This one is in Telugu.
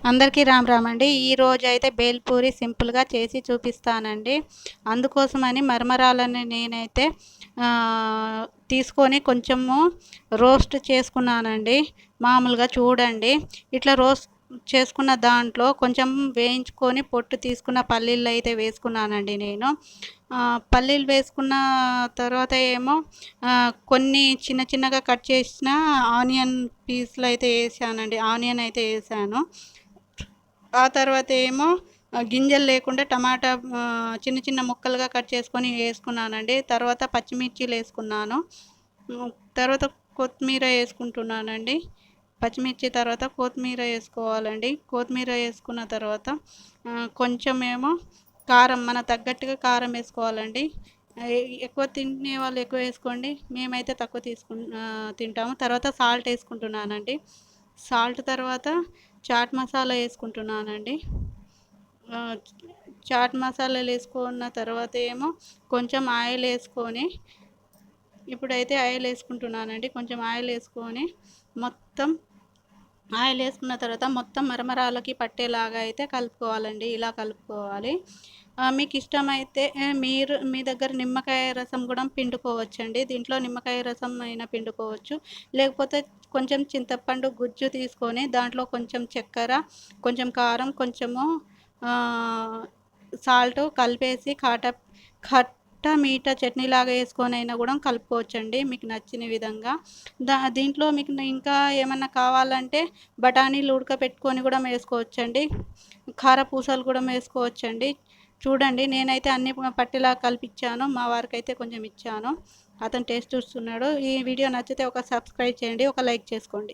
అందరికీ రామ్ రామ్ అండి. ఈరోజు అయితే బేల్పూరి సింపుల్గా చేసి చూపిస్తానండి. అందుకోసమని మరమరాలని నేనైతే తీసుకొని కొంచెము రోస్ట్ చేసుకున్నానండి. మామూలుగా చూడండి, ఇట్లా రోస్ట్ చేసుకున్న దాంట్లో కొంచెం వేయించుకొని పొట్టు తీసుకున్న పల్లీలు అయితే వేసుకున్నానండి నేను. పల్లీలు వేసుకున్న తర్వాత ఏమో కొన్ని చిన్న చిన్నగా కట్ చేసిన ఆనియన్ పీస్లు అయితే వేసానండి. ఆనియన్ అయితే వేసాను. ఆ తర్వాత ఏమో గింజలు లేకుండా టమాటా చిన్న చిన్న ముక్కలుగా కట్ చేసుకొని వేసుకున్నానండి. తర్వాత పచ్చిమిర్చీలు వేసుకున్నాను. తర్వాత కొత్తిమీర వేసుకుంటున్నానండి. పచ్చిమిర్చి తర్వాత కొత్తిమీర వేసుకోవాలండి. కొత్తిమీర వేసుకున్న తర్వాత కొంచెం ఏమో కారం, మన తగ్గట్టుగా కారం వేసుకోవాలండి. ఎక్కువ తినే వాళ్ళు ఎక్కువ వేసుకోండి, మేమైతే తక్కువ తింటాము. తర్వాత సాల్ట్ వేసుకుంటున్నానండి. సాల్ట్ తర్వాత చాట్ మసాలా వేసుకుంటున్నానండి. చాట్ మసాలాలు వేసుకున్న తర్వాత ఏమో కొంచెం ఆయిల్ వేసుకొని, ఇప్పుడైతే ఆయిల్ వేసుకుంటున్నానండి. కొంచెం ఆయిల్ వేసుకొని మొత్తం ఆయిల్ వేసుకున్న తర్వాత మొత్తం మరమరాలకి పట్టేలాగా అయితే కలుపుకోవాలండి. ఇలా కలుపుకోవాలి. మీకు ఇష్టమైతే మీరు మీ దగ్గర నిమ్మకాయ రసం కూడా పిండుకోవచ్చండి. దీంట్లో నిమ్మకాయ రసం అయినా పిండుకోవచ్చు. లేకపోతే కొంచెం చింతపండు గుజ్జు తీసుకొని దాంట్లో కొంచెం చక్కెర, కొంచెం కారం, కొంచెము సాల్ట్ కలిపేసి ఖట్ట మీఠా చట్నీ లాగా వేసుకొని అయినా కూడా కలుపుకోవచ్చండి, మీకు నచ్చిన విధంగా. దీంట్లో మీకు ఇంకా ఏమన్నా కావాలంటే బఠానీలు ఉడకపెట్టుకొని కూడా వేసుకోవచ్చండి. కారపూసలు కూడా వేసుకోవచ్చండి. చూడండి, నేనైతే అన్ని పట్టేలా కలిపిచ్చాను. మా వారికి అయితే కొంచెం ఇచ్చాను, అతను టేస్ట్ చూస్తున్నాడు. ఈ వీడియో నచ్చితే ఒక సబ్స్క్రైబ్ చేయండి, ఒక లైక్ చేసుకోండి.